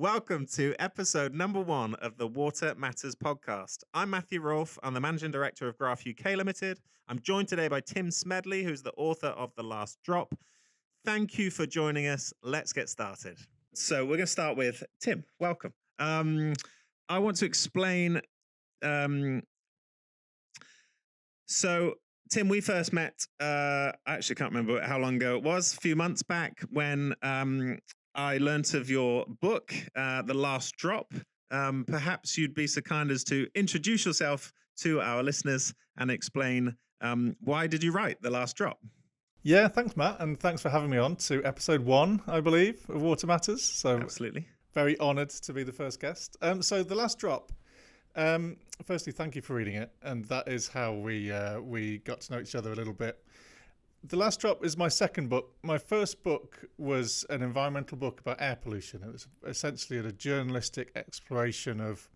Welcome to episode number 1 of the Water Matters podcast. I'm Matthew Rolfe. I'm the Managing Director of Graf UK Limited. I'm joined today by Tim Smedley, who's the author of The Last Drop. Thank you for joining us. Let's get started. So we're going to start with Tim. Welcome. I want to explain. So Tim, we first met. I actually can't remember how long ago it was. A few months back when I learnt of your book, The Last Drop. Perhaps you'd be so kind as to introduce yourself to our listeners and explain why did you write The Last Drop? Yeah, thanks, Matt, and thanks for having me on to episode 1, I believe, of Water Matters. So Absolutely. very honoured to be the first guest. So The Last Drop. Firstly, thank you for reading it, and that is how we got to know each other a little bit. The Last Drop is my second book. My first book was an environmental book about air pollution. It was essentially a journalistic exploration of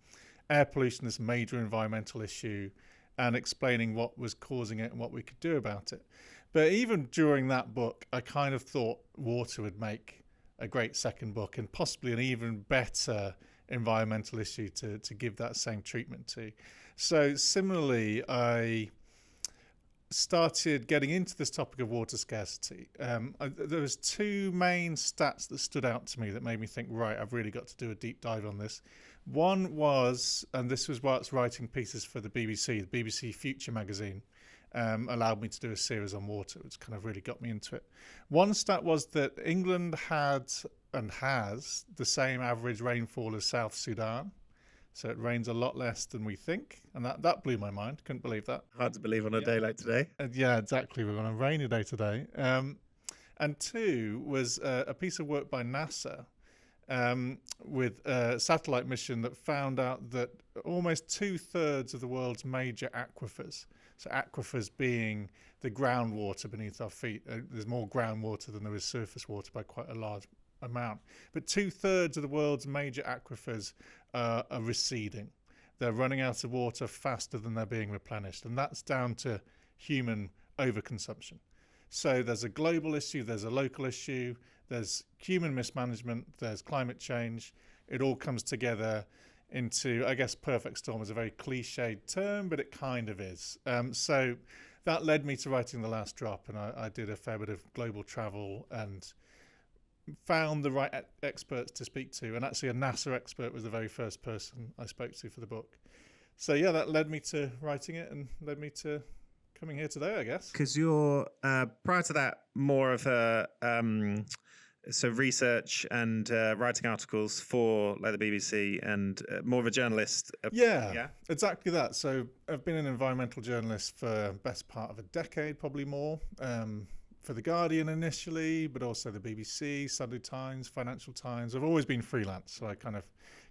air pollution, this major environmental issue, and explaining what was causing it and what we could do about it. But even during that book, I kind of thought water would make a great second book and possibly an even better environmental issue to give that same treatment to. So similarly, I started getting into this topic of water scarcity. There was two main stats that stood out to me that made me think, right, I've really got to do a deep dive on this. One was, and this was whilst writing pieces for the BBC Future magazine, allowed me to do a series on water, which kind of really got me into it. One stat was that England had and has the same average rainfall as South Sudan. So it rains a lot less than we think. And that blew my mind. Couldn't believe that. Hard to believe on a day like today. Yeah, exactly. We're on a rainy day today. And two was a piece of work by NASA with a satellite mission that found out that almost 2/3 of the world's major aquifers, so aquifers being the groundwater beneath our feet, there's more groundwater than there is surface water by quite a large amount, but 2/3 of the world's major aquifers are receding. They're running out of water faster than they're being replenished, and that's down to human overconsumption. So there's a global issue, there's a local issue, there's human mismanagement, there's climate change. It all comes together into, I guess, perfect storm is a very cliched term, but it kind of is. So that led me to writing The Last Drop, and I did a fair bit of global travel and found the right experts to speak to. And actually a NASA expert was the very first person I spoke to for the book. So yeah, that led me to writing it and led me to coming here today, I guess. Because you're, prior to that, more of a research and writing articles for like the BBC and more of a journalist. Yeah, exactly that. So I've been an environmental journalist for best part of a decade, probably more. For The Guardian initially, but also the BBC, Sunday Times, Financial Times. I've always been freelance, so I kind of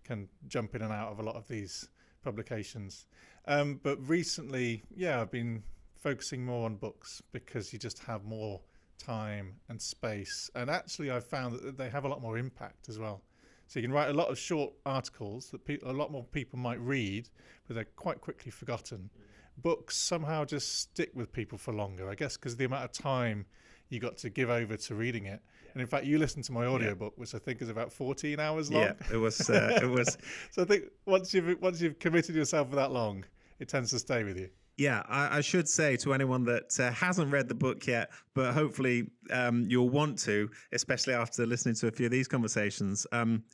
can jump in and out of a lot of these publications. But recently, I've been focusing more on books because you just have more time and space. And actually, I've found that they have a lot more impact as well. So you can write a lot of short articles that a lot more people might read, but they're quite quickly forgotten. Books somehow just stick with people for longer, I guess, because the amount of time you got to give over to reading it. And in fact, you listened to my audiobook, which I think is about 14 hours long. Yeah, it was. It was. So I think once you've committed yourself for that long, it tends to stay with you. Yeah, I should say to anyone that hasn't read the book yet, but hopefully you'll want to, especially after listening to a few of these conversations.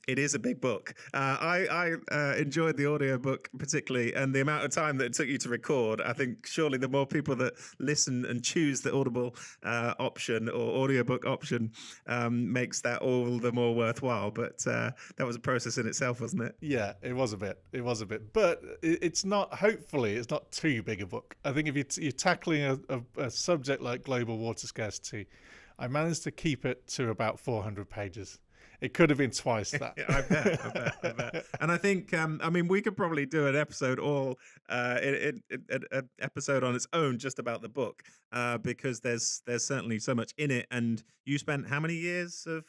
It is a big book. I enjoyed the audiobook particularly, and the amount of time that it took you to record. I think surely the more people that listen and choose the Audible option or audiobook option makes that all the more worthwhile. But that was a process in itself, wasn't it? Yeah, it was a bit. But it's not, hopefully, it's not too big a book. I think if you're tackling a subject like global water scarcity, I managed to keep it to about 400 pages. It could have been twice that. I bet. And I think, we could probably do an episode an episode on its own just about the book, because there's certainly so much in it. And you spent how many years of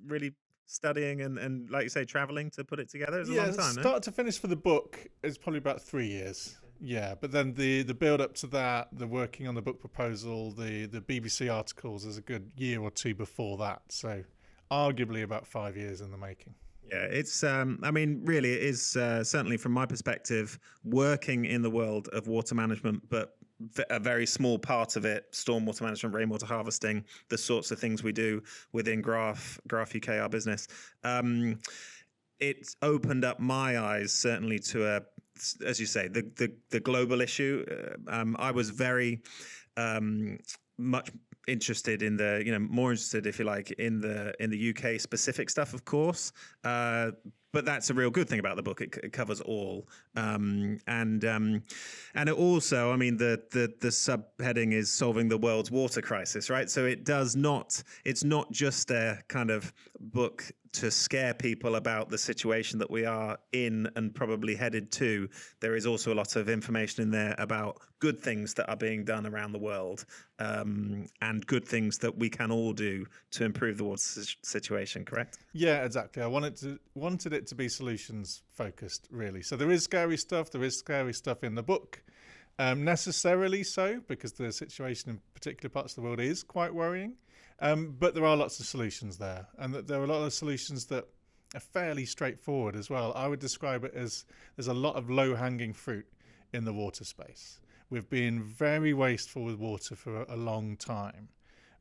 really studying and like you say, traveling to put it together? It's a long time, start to finish for the book is probably about 3 years. Yeah, but then the build up to that, the working on the book proposal, the BBC articles is a good year or two before that. So arguably about 5 years in the making. Yeah, it's, I mean, really, it is certainly from my perspective, working in the world of water management, but a very small part of it, stormwater management, rainwater harvesting, the sorts of things we do within Graf UK, our business. It's opened up my eyes certainly to as you say, the global issue. I was very much interested in the, more interested, if you like, in the UK specific stuff, of course. But that's a real good thing about the book. It covers all, and it also, I mean, the subheading is solving the world's water crisis, right? So it's not just a kind of book to scare people about the situation that we are in and probably headed to. There is also a lot of information in there about good things that are being done around the world, and good things that we can all do to improve the water situation. Correct? Yeah, exactly. I wanted it to be solutions focused, really. So there is scary stuff. There is scary stuff in the book, necessarily so, because the situation in particular parts of the world is quite worrying. But there are lots of solutions there, and there are a lot of solutions that are fairly straightforward as well. I would describe it as there's a lot of low-hanging fruit in the water space. We've been very wasteful with water for a long time,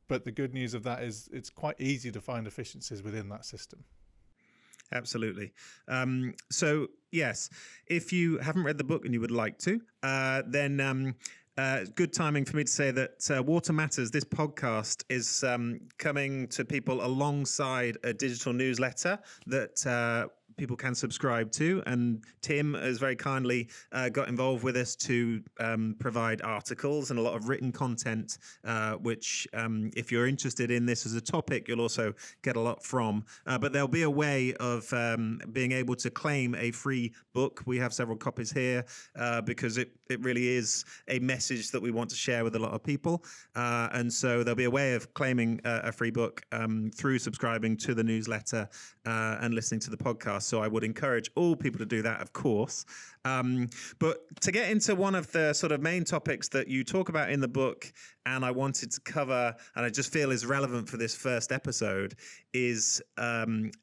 but the good news of that is it's quite easy to find efficiencies within that system. Absolutely. So, yes, if you haven't read the book and you would like to, then good timing for me to say that Water Matters, this podcast, is coming to people alongside a digital newsletter that people can subscribe to. And Tim has very kindly got involved with us to provide articles and a lot of written content, which if you're interested in this as a topic, you'll also get a lot from. But there'll be a way of being able to claim a free book. We have several copies here because it really is a message that we want to share with a lot of people. And so there'll be a way of claiming a free book through subscribing to the newsletter and listening to the podcast. So I would encourage all people to do that, of course. But to get into one of the sort of main topics that you talk about in the book, and I wanted to cover, and I just feel is relevant for this first episode, is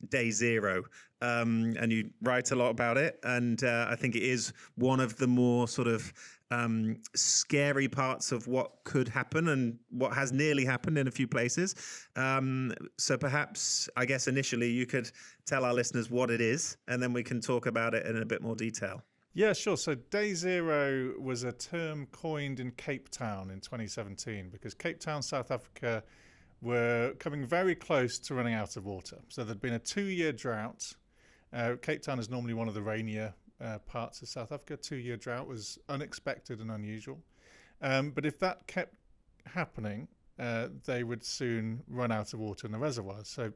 day zero. And you write a lot about it, and I think it is one of the more sort of scary parts of what could happen and what has nearly happened in a few places. So perhaps, I guess initially you could tell our listeners what it is, and then we can talk about it in a bit more detail. Yeah, sure. So day zero was a term coined in Cape Town in 2017 because Cape Town, South Africa were coming very close to running out of water. So there'd been a 2-year drought. Cape Town is normally one of the rainier parts of South Africa. 2-year drought was unexpected and unusual. But if that kept happening, they would soon run out of water in the reservoirs. So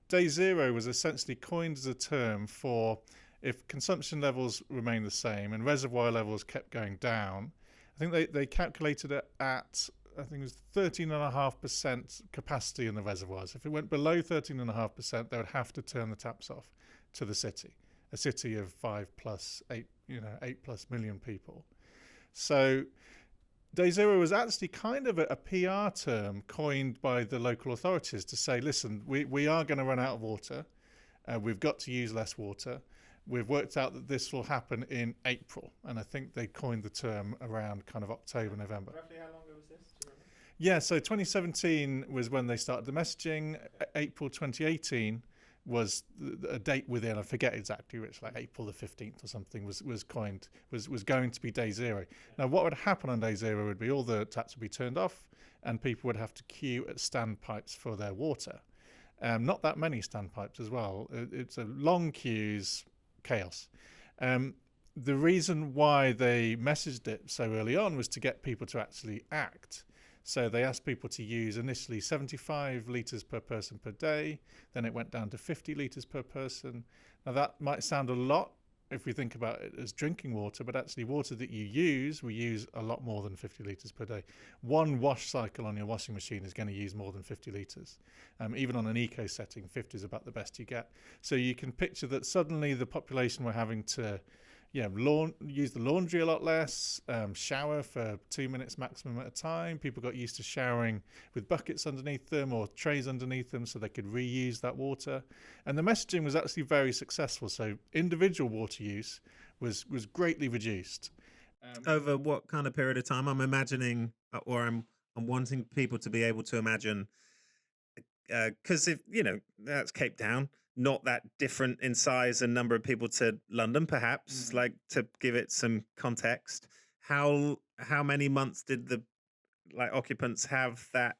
day zero was essentially coined as a term for if consumption levels remain the same and reservoir levels kept going down. I think they calculated it at, I think it was 13.5% capacity in the reservoirs. If it went below 13.5%, they would have to turn the taps off to the city, a city of 8+ million people. So day zero was actually kind of a PR term coined by the local authorities to say, listen, we are going to run out of water. We've got to use less water. We've worked out that this will happen in April. And I think they coined the term around kind of October, November. Roughly how long ago was this? Do you remember? Yeah, so 2017 was when they started the messaging. April 2018 was a date within, I forget exactly which, like April the 15th or something was going to be day zero. Now what would happen on day zero would be all the taps would be turned off and people would have to queue at standpipes for their water. Not that many standpipes as well. It's a long queues, chaos. The reason why they messaged it so early on was to get people to actually act. So they asked people to use initially 75 litres per person per day. Then it went down to 50 litres per person. Now that might sound a lot if we think about it as drinking water, but actually water that you use, we use a lot more than 50 litres per day. One wash cycle on your washing machine is going to use more than 50 litres. Even on an eco setting, 50 is about the best you get. So you can picture that suddenly the population were having to use the laundry a lot less, shower for 2 minutes maximum at a time. People got used to showering with buckets underneath them or trays underneath them so they could reuse that water. And the messaging was actually very successful. So individual water use was greatly reduced. Over what kind of period of time? I'm imagining, or I'm wanting people to be able to imagine, because if that's Cape Town, not that different in size and number of people to London, perhaps. Like, to give it some context, how many months did the occupants have that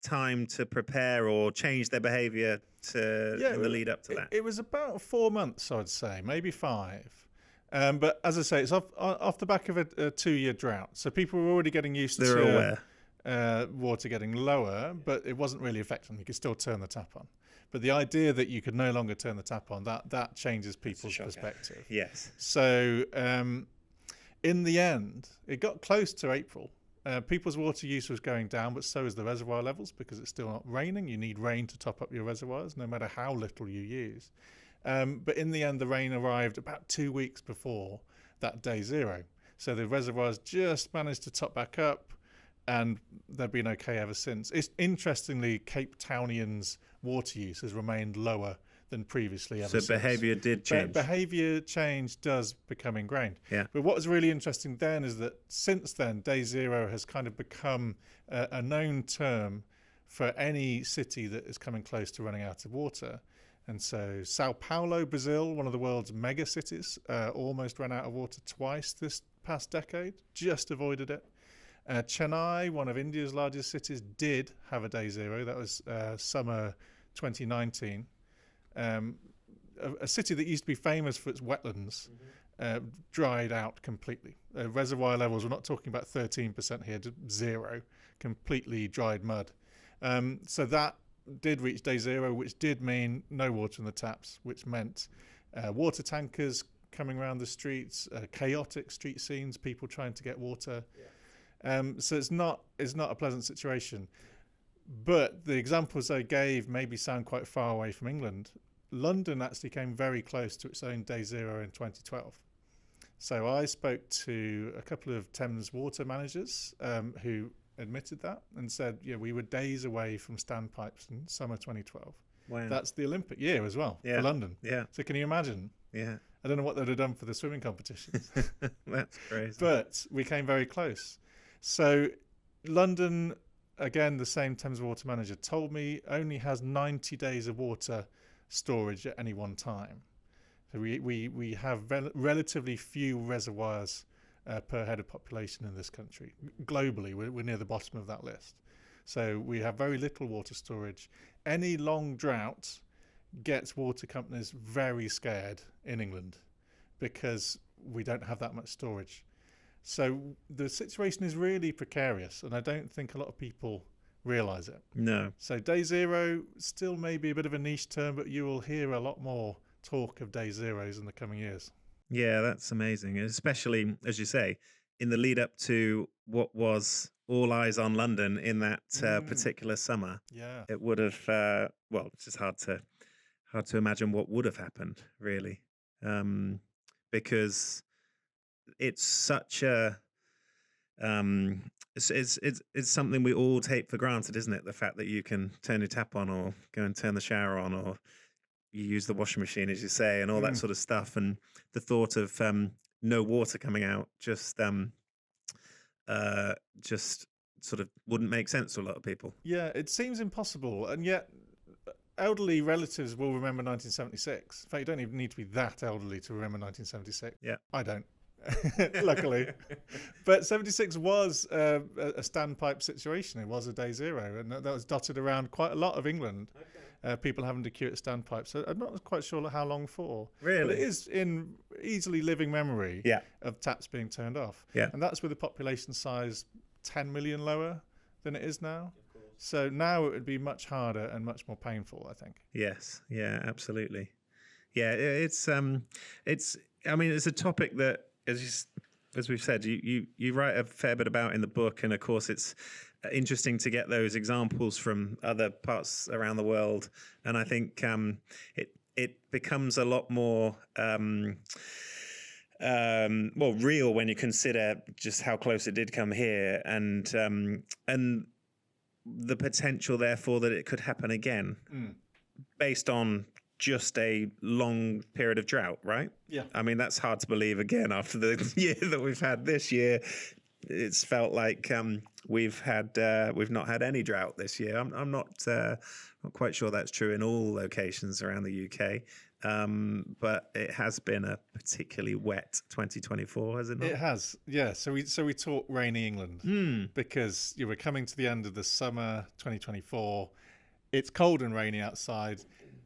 time to prepare or change their behaviour in the lead up to that? It was about 4 months, I'd say, maybe 5. But as I say, it's off the back of a 2-year drought, so people were already getting used They're to aware. Water getting lower, but it wasn't really affecting them. You could still turn the tap on. But the idea that you could no longer turn the tap on, that changes people's perspective. Yes. So in the end, it got close to April. People's water use was going down, but so is the reservoir levels, because it's still not raining. You need rain to top up your reservoirs, no matter how little you use. But in the end, the rain arrived about 2 weeks before that day zero. So the reservoirs just managed to top back up, and they've been okay ever since. Interestingly, Cape Townians' water use has remained lower than previously ever since. So behaviour did change. Behaviour change does become ingrained. Yeah. But what was really interesting then is that since then, day zero has kind of become a known term for any city that is coming close to running out of water. And so Sao Paulo, Brazil, one of the world's mega cities, almost ran out of water twice this past decade, just avoided it. Chennai, one of India's largest cities, did have a day zero. That was summer 2019. A city that used to be famous for its wetlands dried out completely. Reservoir levels, we're not talking about 13% here, just zero, completely dried mud. So that did reach day zero, which did mean no water in the taps, which meant water tankers coming around the streets, chaotic street scenes, people trying to get water. So it's not a pleasant situation. But the examples I gave maybe sound quite far away from England. London actually came very close to its own day zero in 2012. So I spoke to a couple of Thames water managers who admitted that and said, we were days away from standpipes in summer 2012. Wow. That's the Olympic year as well for London. Yeah. So can you imagine? Yeah. I don't know what they'd have done for the swimming competitions. That's crazy. But we came very close. So London, again, the same Thames water manager told me, only has 90 days of water storage at any one time. So we have relatively few reservoirs per head of population in this country. Globally, we're near the bottom of that list. So we have very little water storage. Any long drought gets water companies very scared in England because we don't have that much storage. So the situation is really precarious, and I don't think a lot of people realise it. No. So day zero still may be a bit of a niche term, but you will hear a lot more talk of day zeros in the coming years. Yeah, that's amazing. Especially, as you say, in the lead up to what was all eyes on London in that particular summer. Yeah. It would have, it's just hard to imagine what would have happened, really. Because it's such a, it's something we all take for granted, isn't it? The fact that you can turn your tap on or go and turn the shower on, or you use the washing machine, as you say, and all that sort of stuff. And the thought of no water coming out just sort of wouldn't make sense to a lot of people. Yeah, it seems impossible, and yet elderly relatives will remember 1976. In fact, you don't even need to be that elderly to remember 1976. Yeah, I don't. Luckily. But 76 was a standpipe situation. It was a day zero, and that was dotted around quite a lot of England. People having to queue at standpipes. So I'm not quite sure how long for. Really? But it is in easily living memory of taps being turned off. Yeah. And that's with a population size 10 million lower than it is now. So now it would be much harder and much more painful, I think. Yes. Yeah, absolutely. Yeah, it's a topic that, as we've said, you write a fair bit about in the book, and of course it's interesting to get those examples from other parts around the world. And I think it becomes a lot more well, real when you consider just how close it did come here, and the potential, therefore, that it could happen again, based on just a long period of drought, right? Yeah. I mean, that's hard to believe again after the year that we've had this year. It's felt like we've not had any drought this year. I'm not quite sure that's true in all locations around the UK, but it has been a particularly wet 2024, has it not? It has, yeah. So we talk rainy England because we're coming to the end of the summer 2024. It's cold and rainy outside.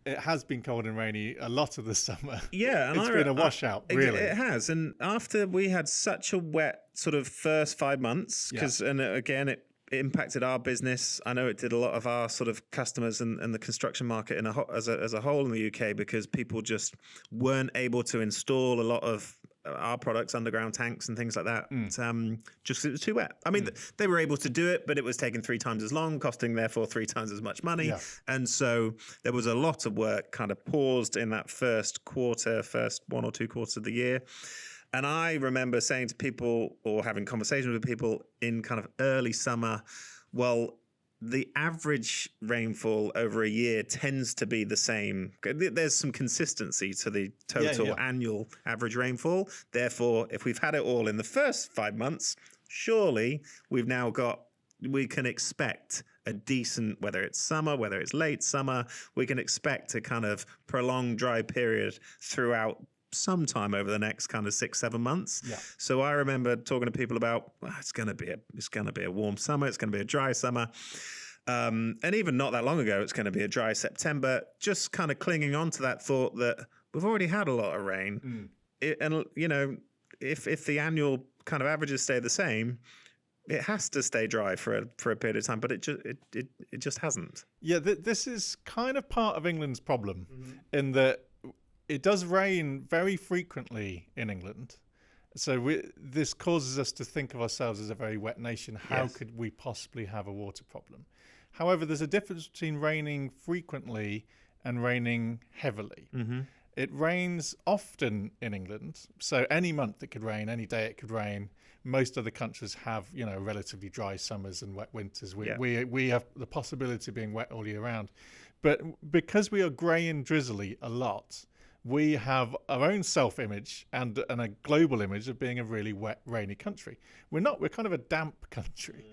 It has been cold and rainy a lot of the summer. Yeah, and it's been a washout, really. It has, and after we had such a wet sort of first 5 months, and again, it impacted our business. I know it did a lot of our sort of customers and the construction market as a whole in the UK, because people just weren't able to install a lot of our products, underground tanks and things like that, just 'cause it was too wet. I mean, they were able to do it, but it was taking 3 times as long, costing therefore 3 times as much money. Yeah. And so there was a lot of work kind of paused in that first 1 or 2 quarters of the year. And I remember saying to people, or having conversations with people in kind of early summer, well, the average rainfall over a year tends to be the same. There's some consistency to the total annual average rainfall. Therefore, if we've had it all in the first 5 months, surely we can expect a decent, whether it's summer, whether it's late summer, we can expect a kind of prolonged dry period throughout sometime over the next kind of 6-7 months. Yeah. So I remember talking to people about, well, it's going to be a warm summer, it's going to be a dry summer, and even not that long ago, it's going to be a dry September. Just kind of clinging on to that thought that we've already had a lot of rain, and if the annual kind of averages stay the same, it has to stay dry for a period of time, but it just hasn't. Yeah, this is kind of part of England's problem in that it does rain very frequently in England. So this causes us to think of ourselves as a very wet nation. How could we possibly have a water problem? However, there's a difference between raining frequently and raining heavily. It rains often in England. So any month it could rain, any day it could rain. Most other countries have, relatively dry summers and wet winters. We have the possibility of being wet all year round. But because we are grey and drizzly a lot, we have our own self-image and a global image of being a really wet, rainy country. We're not. We're kind of a damp country.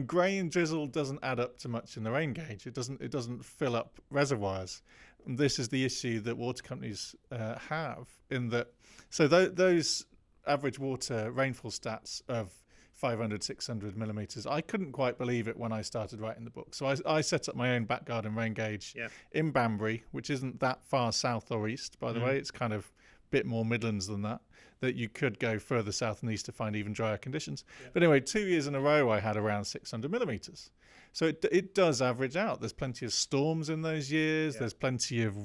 Grey and drizzle doesn't add up to much in the rain gauge. It doesn't fill up reservoirs. And this is the issue that water companies have in that. So those average water rainfall stats of 500, 600 millimeters. I couldn't quite believe it when I started writing the book. So I set up my own back garden rain gauge in Banbury, which isn't that far south or east, by the way. It's kind of a bit more Midlands than that you could go further south and east to find even drier conditions. But anyway, 2 years in a row, I had around 600 millimeters. So it does average out. There's plenty of storms in those years. There's plenty of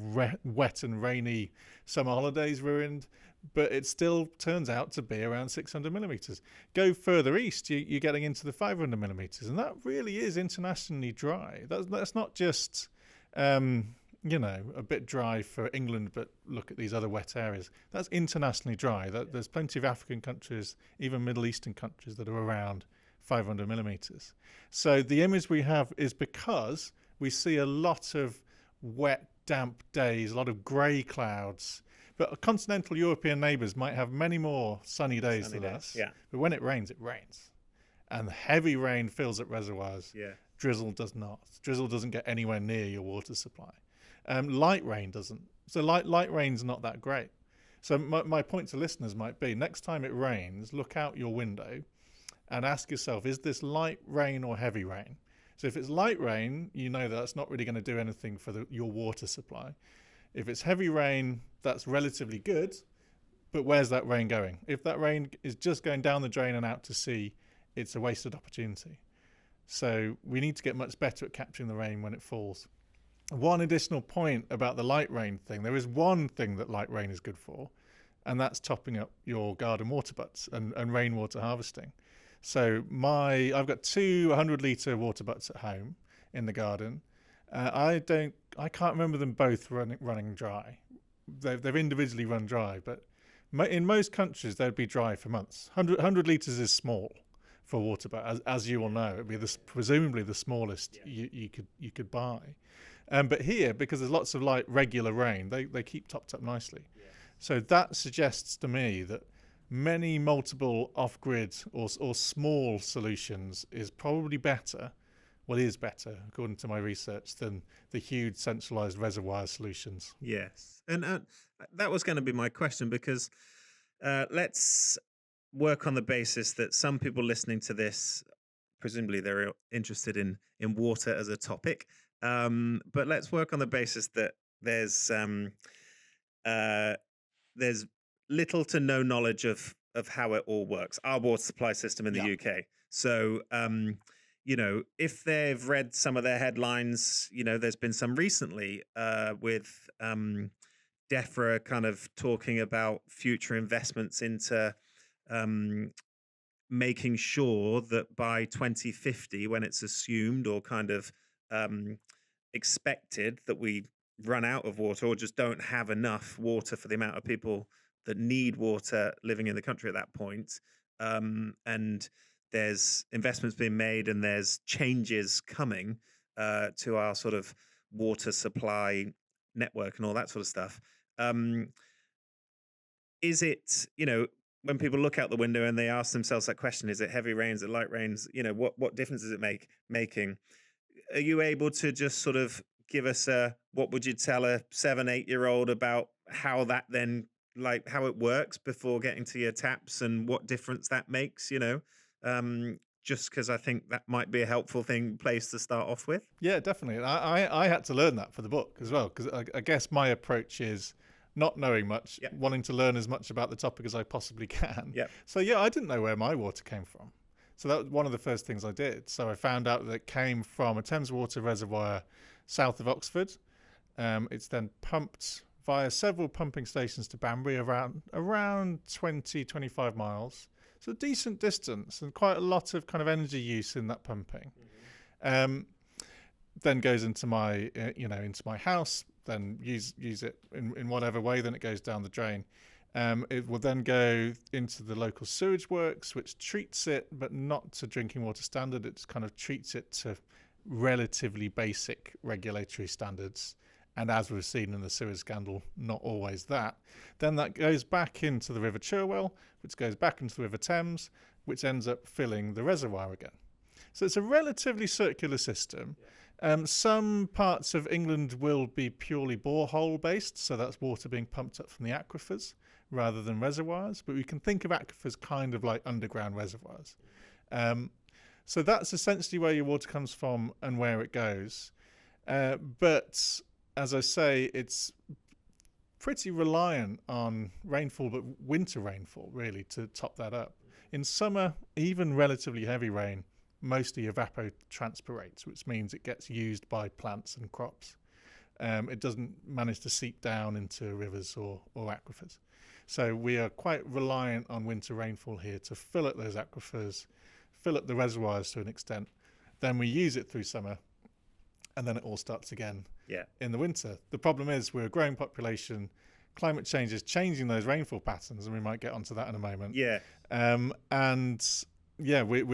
wet and rainy summer holidays ruined. But it still turns out to be around 600 millimeters. Go further east, you're getting into the 500 millimeters, and that really is internationally dry. That's not just, a bit dry for England, but look at these other wet areas. That's internationally dry. There's plenty of African countries, even Middle Eastern countries, that are around 500 millimeters. So the image we have is because we see a lot of wet, damp days, a lot of grey clouds. But continental European neighbours might have many more sunny days than us. Yeah. But when it rains, it rains. And heavy rain fills up reservoirs. Yeah. Drizzle does not. Drizzle doesn't get anywhere near your water supply. Light rain doesn't. So light rain's not that great. So my point to listeners might be, next time it rains, look out your window and ask yourself, is this light rain or heavy rain? So if it's light rain, you know that's not really going to do anything for your water supply. If it's heavy rain, that's relatively good, but where's that rain going? If that rain is just going down the drain and out to sea, it's a wasted opportunity. So we need to get much better at capturing the rain when it falls. One additional point about the light rain thing, there is one thing that light rain is good for, and that's topping up your garden water butts and rainwater harvesting. So I've got 2 100-litre water butts at home in the garden. I can't remember them both running dry. They've individually run dry, but In most countries, they'd be dry for months. 100 litres is small for a water bottle, as you will know. It'd be presumably the smallest you could buy. But here, because there's lots of light regular rain, they keep topped up nicely. Yeah. So that suggests to me that many multiple off-grid or small solutions is probably better, is better, according to my research, than the huge centralized reservoir solutions. Yes. And that was going to be my question, because let's work on the basis that some people listening to this, presumably they're interested in water as a topic. But let's work on the basis that there's little to no knowledge of how it all works, our water supply system in the UK. So, if they've read some of their headlines, there's been some recently with DEFRA kind of talking about future investments into making sure that by 2050, when it's assumed or kind of expected that we run out of water or just don't have enough water for the amount of people that need water living in the country at that point, and there's investments being made and there's changes coming to our sort of water supply network and all that sort of stuff. Is it, when people look out the window and they ask themselves that question, is it heavy rains, is it light rains? What difference is it making? Are you able to just sort of give us what would you tell a 7-8-year-old about how that then, like, how it works before getting to your taps and what difference that makes, just because I think that might be a helpful place to start off with. Yeah, definitely. I had to learn that for the book as well, because I guess my approach is not knowing much, wanting to learn as much about the topic as I possibly can. So I didn't know where my water came from. So that was one of the first things I did. So I found out that it came from a Thames water reservoir south of Oxford. It's then pumped via several pumping stations to Banbury, around 20-25 miles. So a decent distance and quite a lot of kind of energy use in that pumping. Then goes into my into my house, then use it in whatever way, then it goes down the drain. It will then go into the local sewage works, which treats it, but not to drinking water standard. It just kind of treats it to relatively basic regulatory standards. And as we've seen in the sewage scandal, not always that. Then that goes back into the River Cherwell, which goes back into the River Thames, which ends up filling the reservoir again. So it's a relatively circular system. Some parts of England will be purely borehole based, so that's water being pumped up from the aquifers rather than reservoirs. But we can think of aquifers kind of like underground reservoirs. So that's essentially where your water comes from and where it goes. But as I say, it's pretty reliant on rainfall, but winter rainfall really to top that up. In summer, even relatively heavy rain mostly evapotranspirates, which means it gets used by plants and crops. It doesn't manage to seep down into rivers or aquifers. So we are quite reliant on winter rainfall here to fill up those aquifers, fill up the reservoirs to an extent. Then we use it through summer, and then it all starts again in the winter. The problem is we're a growing population. Climate change is changing those rainfall patterns, and we might get onto that in a moment. We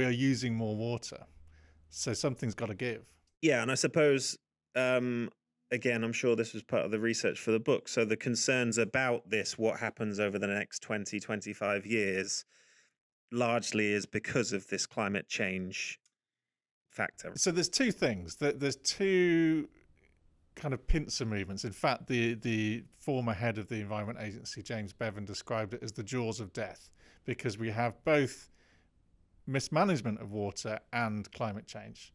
are using more water. So something's got to give. Yeah, and I suppose, again, I'm sure this was part of the research for the book. So the concerns about this, what happens over the next 20, 25 years, largely is because of this climate change factor. So there's two things. There's two kind of pincer movements. In fact, the former head of the Environment Agency, James Bevan, described it as the jaws of death, because we have both mismanagement of water and climate change.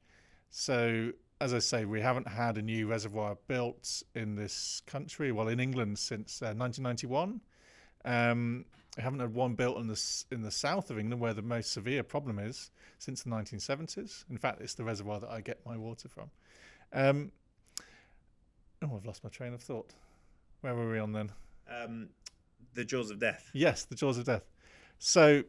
So, as I say, we haven't had a new reservoir built in this country, well, in England, since 1991. We haven't had one built in the south of England, where the most severe problem is, since the 1970s. In fact, it's the reservoir that I get my water from. I've lost my train of thought. Where were we on then? The jaws of death. Yes, the jaws of death. So,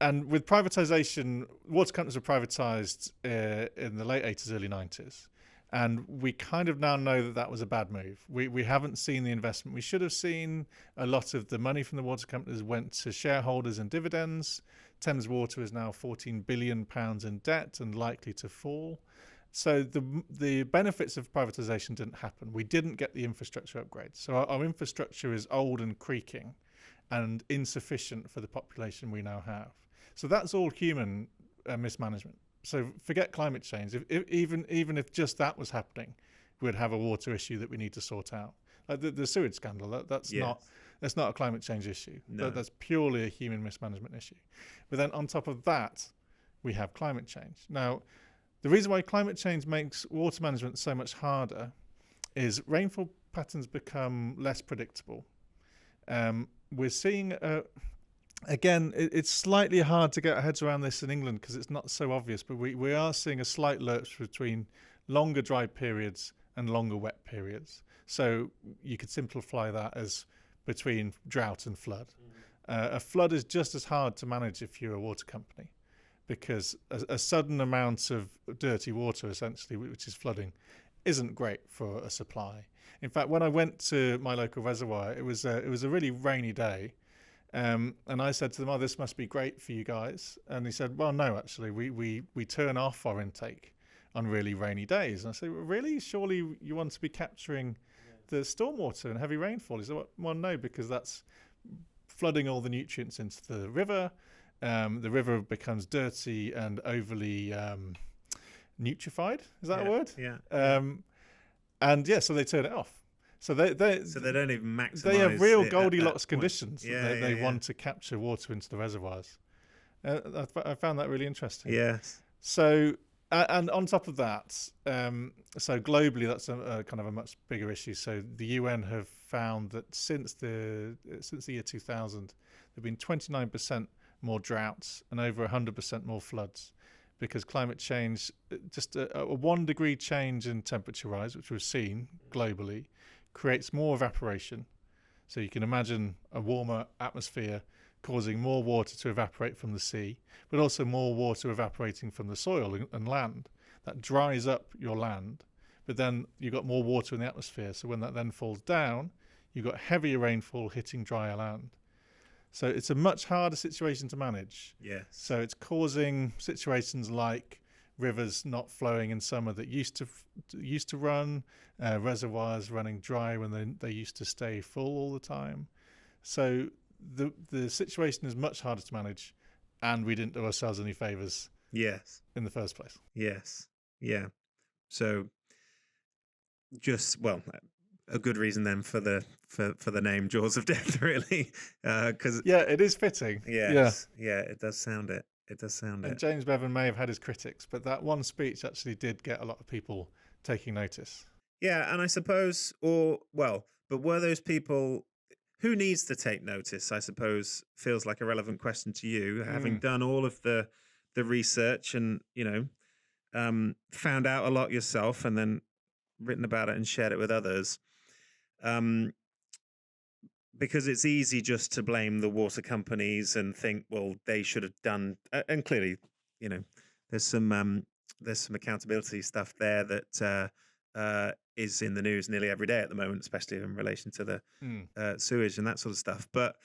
and with privatisation, water companies were privatised in the late 80s, early 90s. And we kind of now know that that was a bad move. We haven't seen the investment we should have seen. A lot of the money from the water companies went to shareholders and dividends. Thames Water is now £14 billion in debt and likely to fall. So the benefits of privatisation didn't happen. We didn't get the infrastructure upgrade. So our infrastructure is old and creaking and insufficient for the population we now have. So that's all human mismanagement. So forget climate change. Even if just that was happening, we'd have a water issue that we need to sort out. Like the sewage scandal, that's not a climate change issue. No. That's purely a human mismanagement issue. But then on top of that, we have climate change. Now, the reason why climate change makes water management so much harder is rainfall patterns become less predictable. We're seeing, again, it's slightly hard to get our heads around this in England because it's not so obvious, but we are seeing a slight lurch between longer dry periods and longer wet periods. So you could simplify that as between drought and flood. A flood is just as hard to manage if you're a water company, because a sudden amount of dirty water, essentially, which is flooding, isn't great for a supply. In fact, when I went to my local reservoir, it was a really rainy day, and I said to them, "Oh, this must be great for you guys." And he said, "Well, no, actually, we turn off our intake on really rainy days." And I said, "Really? Surely you want to be capturing the stormwater and heavy rainfall?" He said, "Well, no, because that's flooding all the nutrients into the river. The river becomes dirty and overly nutrified. Is that a word? Yeah. So they turn it off. So they don't even maximize. They have real Goldilocks conditions. Yeah, they want to capture water into the reservoirs. I found that really interesting. Yes. So and on top of that, so globally that's a kind of a much bigger issue. So the UN have found that since the year 2000, there've been 29% more droughts and over 100% more floods, because climate change, just a 1 degree change in temperature rise, which we've seen globally, creates more evaporation. So you can imagine a warmer atmosphere causing more water to evaporate from the sea, but also more water evaporating from the soil and land. That dries up your land, but then you've got more water in the atmosphere. So when that then falls down, you've got heavier rainfall hitting drier land. So it's a much harder situation to manage. Yes. So it's causing situations like rivers not flowing in summer that used to run, reservoirs running dry when they used to stay full all the time. So the situation is much harder to manage, and we didn't do ourselves any favours. Yes. In the first place. Yes. Yeah. So a good reason then for the name Jaws of Death, really, because it is fitting. Yes, yeah, it does sound it. It does sound it. And James Bevan may have had his critics, but that one speech actually did get a lot of people taking notice. Yeah, and I suppose, but were those people who needs to take notice? I suppose feels like a relevant question to you, having done all of the research and found out a lot yourself, and then written about it and shared it with others. Because it's easy just to blame the water companies and think, well, they should have done. And clearly, there's some accountability stuff there that is in the news nearly every day at the moment, especially in relation to the sewage and that sort of stuff. But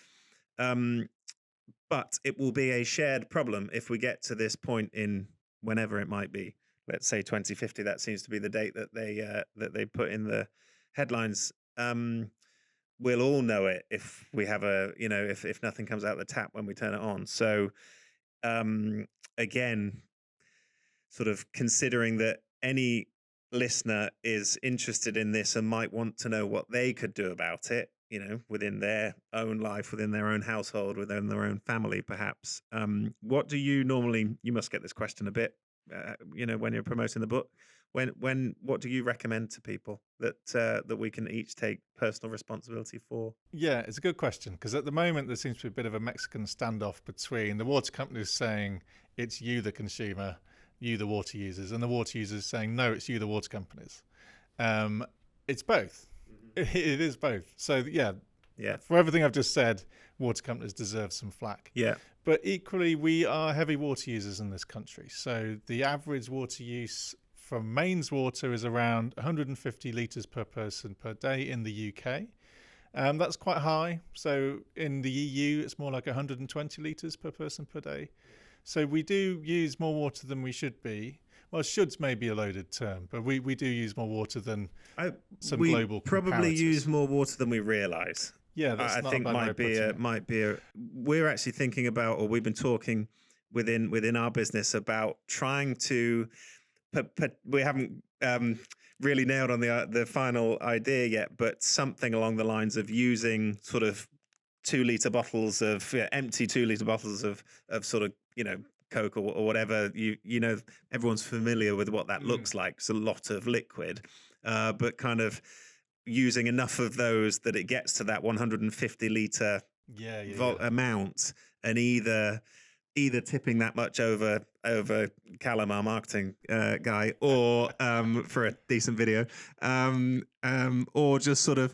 it will be a shared problem if we get to this point in whenever it might be. Let's say 2050. That seems to be the date that they put in the headlines. We'll all know it if we have if nothing comes out the tap when we turn it on. So again, sort of considering that any listener is interested in this and might want to know what they could do about it, within their own life, within their own household, within their own family, perhaps. What do you normally? You must get this question a bit. When you're promoting the book, what do you recommend to people that we can each take personal responsibility for? Yeah, it's a good question, because at the moment there seems to be a bit of a Mexican standoff between the water companies saying it's you, the consumer, you, the water users, and the water users saying no, it's you, the water companies. It's both. Mm-hmm. It is both. So yeah. For everything I've just said, water companies deserve some flack. Yeah. But equally, we are heavy water users in this country. So the average water use from mains water is around 150 litres per person per day in the UK. That's quite high. So in the EU, it's more like 120 litres per person per day. So we do use more water than we should be. Well, should's maybe a loaded term, but we do use more water than some global comparators. We probably use more water than we realise. Yeah, that's I not think a bad way of might be a. We're actually thinking about, or we've been talking within our business about trying to. We haven't really nailed on the final idea yet, but something along the lines of using sort of 2 litre bottles of empty 2 litre bottles of sort of Coke or whatever. Everyone's familiar with what that looks like. It's a lot of liquid, but kind of using enough of those that it gets to that 150 litre amount, and either tipping that much over Callum, our marketing guy, or for a decent video, or just sort of,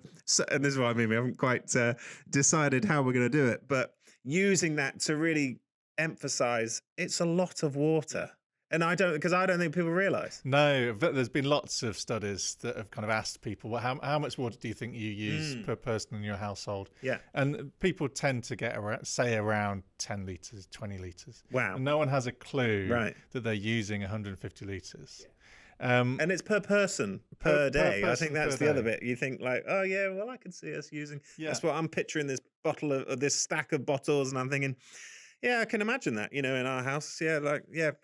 and this is what I mean, we haven't quite decided how we're going to do it, but using that to really emphasize it's a lot of water. And I don't think people realise. No, but there's been lots of studies that have kind of asked people, how much water do you think you use per person in your household? Yeah. And people tend to get say around 10 litres, 20 litres. Wow. And no one has a clue that they're using 150 litres. Yeah. And it's per person per day. I think that's the other bit. You think like, oh yeah, well I can see us using. Yeah. That's what I'm picturing, this bottle of this stack of bottles, and I'm thinking, yeah, I can imagine that, in our house. Yeah,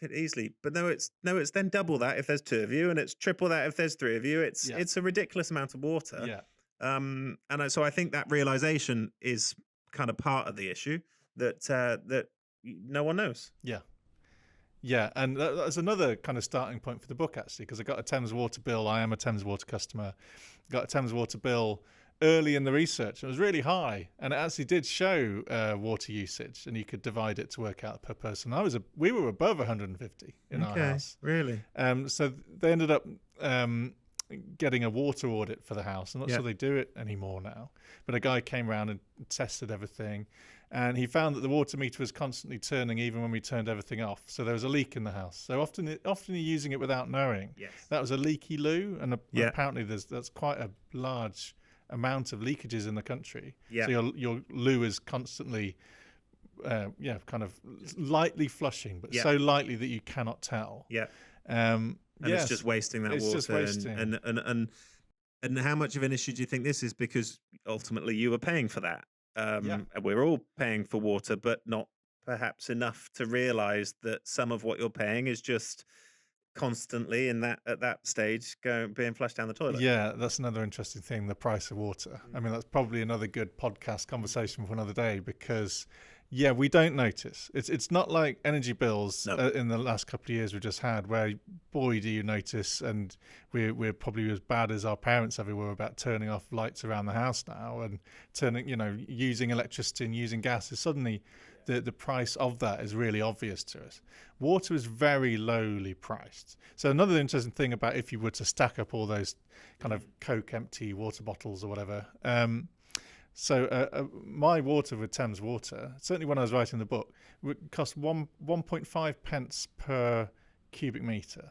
easily. But no, it's then double that if there's 2 of you, and it's triple that if there's 3 of you. It's a ridiculous amount of water. Yeah. So I think that realization is kind of part of the issue that no one knows. Yeah. Yeah, and that's another kind of starting point for the book, actually, because I got a Thames Water bill. I am a Thames Water customer. Got a Thames Water bill early in the research. It was really high, and it actually did show water usage, and you could divide it to work out per person. We were above 150 in our house. Really? So they ended up getting a water audit for the house. I'm not sure they do it anymore now, but a guy came around and tested everything, and he found that the water meter was constantly turning even when we turned everything off. So there was a leak in the house. So often you're using it without knowing. Yes. That was a leaky loo, and apparently that's quite a large amount of leakages in the country. Yeah. So your loo is constantly kind of lightly flushing, but so lightly that you cannot tell. Yeah. And it's just wasting that water. Just wasting. And how much of an issue do you think this is? Because ultimately you were paying for that. And we're all paying for water, but not perhaps enough to realize that some of what you're paying is just constantly at that stage being flushed down the toilet. Yeah, that's another interesting thing, the price of water. I mean, that's probably another good podcast conversation for another day, because we don't notice. It's not like energy bills in the last couple of years we've just had, where boy do you notice, and we're probably as bad as our parents ever were about turning off lights around the house now, and using electricity and using gas is suddenly the price of that is really obvious to us. Water is very lowly priced. So another interesting thing about if you were to stack up all those kind of Coke empty water bottles or whatever. My water with Thames Water, certainly when I was writing the book, would cost 1.5 pence per cubic metre.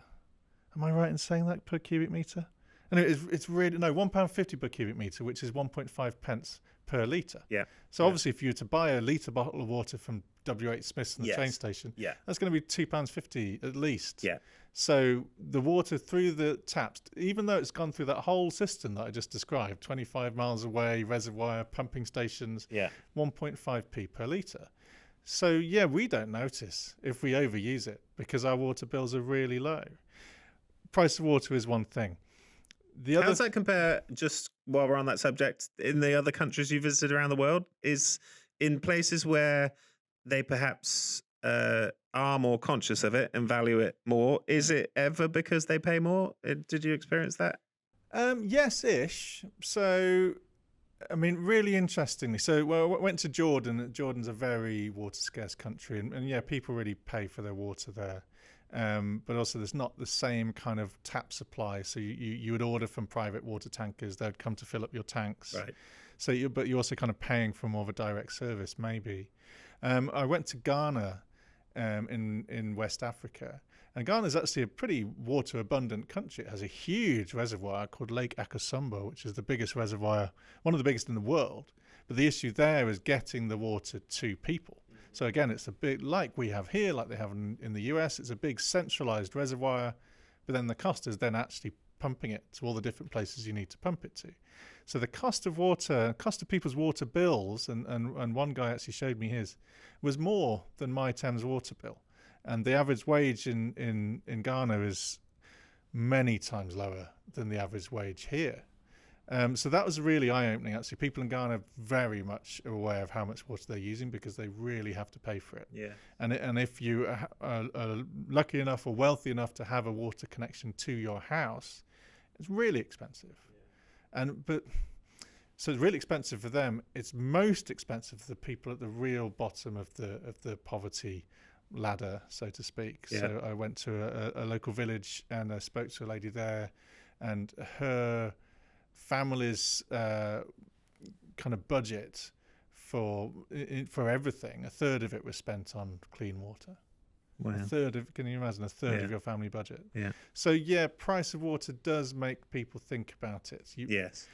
Am I right in saying that, per cubic metre? And it's really, no, £1.50 per cubic metre, which is 1.5 pence per litre. Yeah. So obviously if you were to buy a litre bottle of water from WH Smith's in the train station, that's going to be £2.50 at least. Yeah. So the water through the taps, even though it's gone through that whole system that I just described, 25 miles away, reservoir, pumping stations, 1.5p per litre. So we don't notice if we overuse it, because our water bills are really low. Price of water is one thing. How does that compare, just while we're on that subject, in the other countries you visited around the world? Is in places where they perhaps are more conscious of it and value it more, is it ever because they pay more? Did you experience that? Yes-ish. So, I mean, really interestingly. So, I went to Jordan. Jordan's a very water-scarce country, and people really pay for their water there. But also there's not the same kind of tap supply. So you would order from private water tankers. They'd come to fill up your tanks. Right. So but you're also kind of paying for more of a direct service, maybe. I went to Ghana, in West Africa. And Ghana is actually a pretty water abundant country. It has a huge reservoir called Lake Akosombo, which is the biggest reservoir, one of the biggest in the world. But the issue there is getting the water to people. So again, it's a bit like we have here, like they have in the US. It's a big centralized reservoir, but then the cost is then actually pumping it to all the different places you need to pump it to. So the cost of water, cost of people's water bills, and one guy actually showed me his, was more than my Thames water bill. And the average wage in Ghana is many times lower than the average wage here. So that was really eye-opening, actually. People in Ghana are very much aware of how much water they're using because they really have to pay for it. Yeah. And if you are lucky enough or wealthy enough to have a water connection to your house, it's really expensive. Yeah. So it's really expensive for them. It's most expensive for the people at the real bottom of the poverty ladder, so to speak. Yeah. So I went to a local village and I spoke to a lady there, and her family's kind of budget for everything, a third of it was spent on clean water. Wow. Can you imagine a third of your family budget? Yeah. So yeah, price of water does make people think about it. Yes.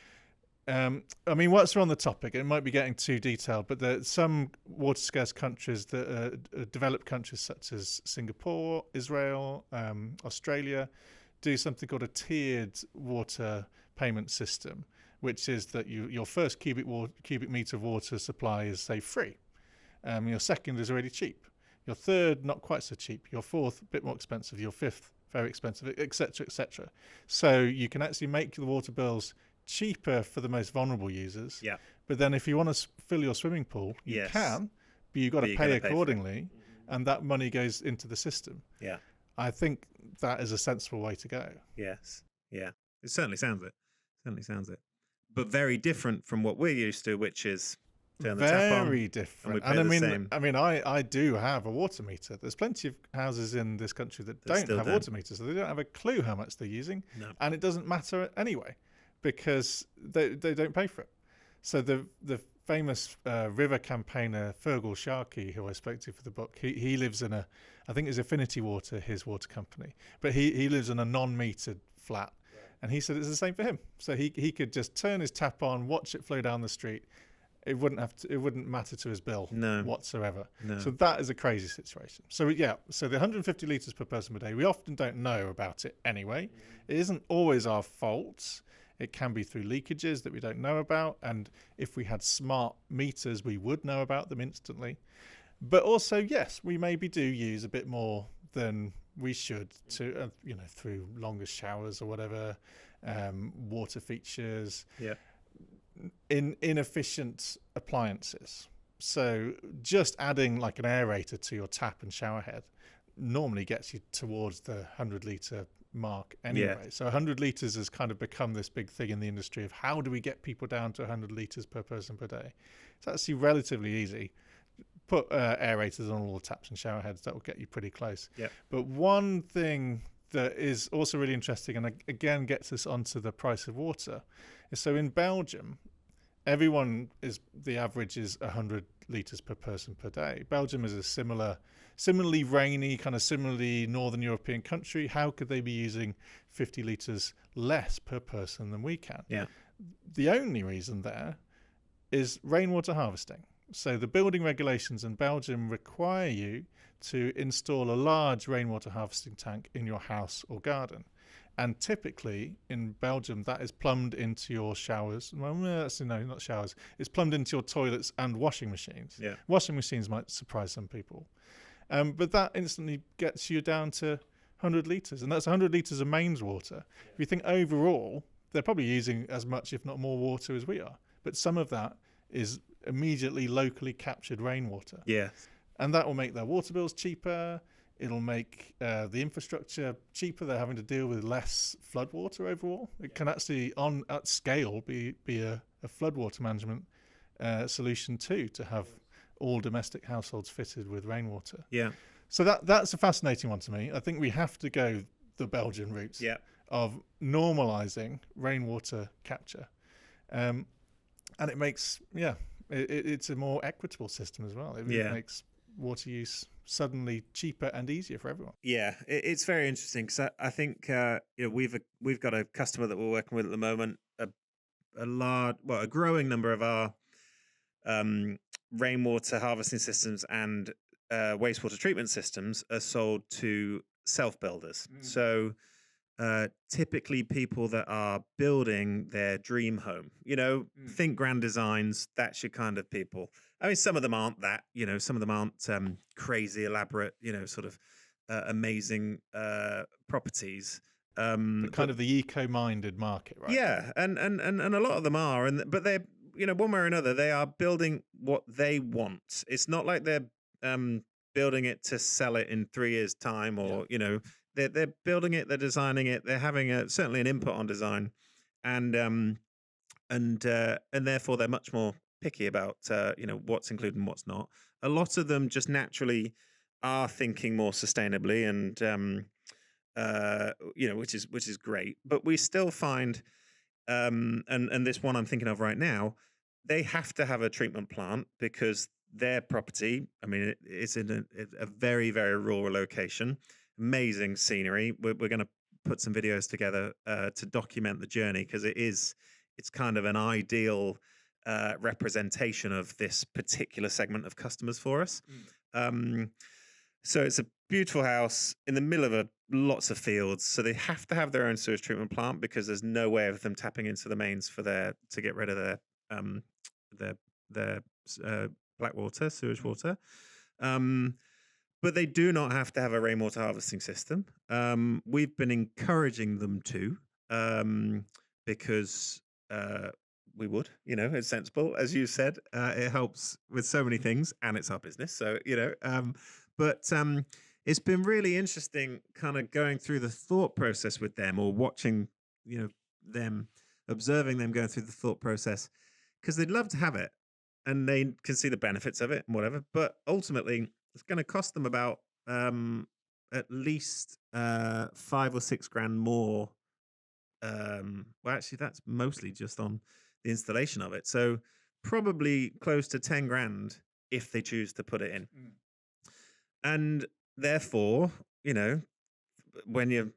I mean, whilst we're on the topic, it might be getting too detailed, but there are some water scarce countries that are developed countries such as Singapore, Israel, Australia, do something called a tiered water payment system, which is that your first cubic meter of water supply is, say, free. Your second is already cheap. Your third, not quite so cheap. Your fourth, a bit more expensive. Your fifth, very expensive, etc., etc. So you can actually make the water bills cheaper for the most vulnerable users. Yeah. But then if you want to fill your swimming pool, you can, but you've got to pay accordingly, and that money goes into the system. Yeah. I think that is a sensible way to go. Yes. Yeah. It certainly sounds it. But very different from what we're used to, which is turn the tap on. Very different. And I mean, I do have a water meter. There's plenty of houses in this country that don't have water meters, so they don't have a clue how much they're using. No. And it doesn't matter anyway, because they don't pay for it. So the famous river campaigner Fergal Sharkey, who I spoke to for the book, he lives in I think it's Affinity Water, his water company, but he lives in a non-metered flat. And he said it's the same for him. So he could just turn his tap on, watch it flow down the street. It wouldn't matter to his bill whatsoever. No. So that is a crazy situation. So so the 150 litres per person per day, we often don't know about it anyway. It isn't always our fault. It can be through leakages that we don't know about. And if we had smart meters, we would know about them instantly. But also, yes, we maybe do use a bit more than we should to, through longer showers or whatever, water features, inefficient appliances. So just adding like an aerator to your tap and shower head normally gets you towards the 100 litre mark anyway. Yeah. So 100 litres has kind of become this big thing in the industry of how do we get people down to 100 litres per person per day. It's actually relatively easy. Put aerators on all the taps and shower heads, that will get you pretty close. Yep. But one thing that is also really interesting, and again gets us onto the price of water, is so in Belgium, the average is 100 litres per person per day. Belgium is a similarly rainy, kind of similarly Northern European country. How could they be using 50 litres less per person than we can? Yeah. The only reason there is rainwater harvesting. So the building regulations in Belgium require you to install a large rainwater harvesting tank in your house or garden. And typically in Belgium, that is plumbed into your showers. Well, no, not showers. It's plumbed into your toilets and washing machines. Yeah. Washing machines might surprise some people. But that instantly gets you down to 100 litres. And that's 100 litres of mains water. Yeah. If you think overall, they're probably using as much, if not more, water as we are. But some of that is immediately locally captured rainwater. Yes. And that will make their water bills cheaper. It'll make the infrastructure cheaper. They're having to deal with less floodwater overall. It can actually, at scale, be a floodwater management solution too, to have all domestic households fitted with rainwater. Yeah. So that's a fascinating one to me. I think we have to go the Belgian route of normalising rainwater capture. And it makes, it's a more equitable system as well. It makes water use suddenly cheaper and easier for everyone. Yeah, it's very interesting because I think we've got a customer that we're working with at the moment. A growing number of our rainwater harvesting systems and wastewater treatment systems are sold to self-builders. So typically people that are building their dream home, think grand designs, that's your kind of people. I mean, some of them aren't that, some of them aren't crazy, elaborate, sort of amazing properties. Kind of the eco-minded market, right? Yeah, and a lot of them are, but they're, one way or another, they are building what they want. It's not like they're building it to sell it in 3 years' time, or they're building it, they're designing it, they're having certainly an input on design, and therefore they're much more picky about what's included and what's not. A lot of them just naturally are thinking more sustainably, and which is great. But we still find, and this one I'm thinking of right now, they have to have a treatment plant because their property, I mean, it's in a very, very rural location, amazing scenery. We're going to put some videos together to document the journey, because it's kind of an ideal representation of this particular segment of customers for us. So it's a beautiful house in the middle of lots of fields. So they have to have their own sewage treatment plant because there's no way of them tapping into the mains to get rid of their black water, sewage water. But they do not have to have a rainwater harvesting system. We've been encouraging them to, because we would, it's sensible, as you said. It helps with so many things, and it's our business. So, but it's been really interesting kind of going through the thought process with them, or watching, observing them going through the thought process, because they'd love to have it and they can see the benefits of it and whatever. But ultimately, it's going to cost them about at least 5 or 6 grand more. Well, actually, that's mostly just on the installation of it. So probably close to 10 grand if they choose to put it in. And therefore, when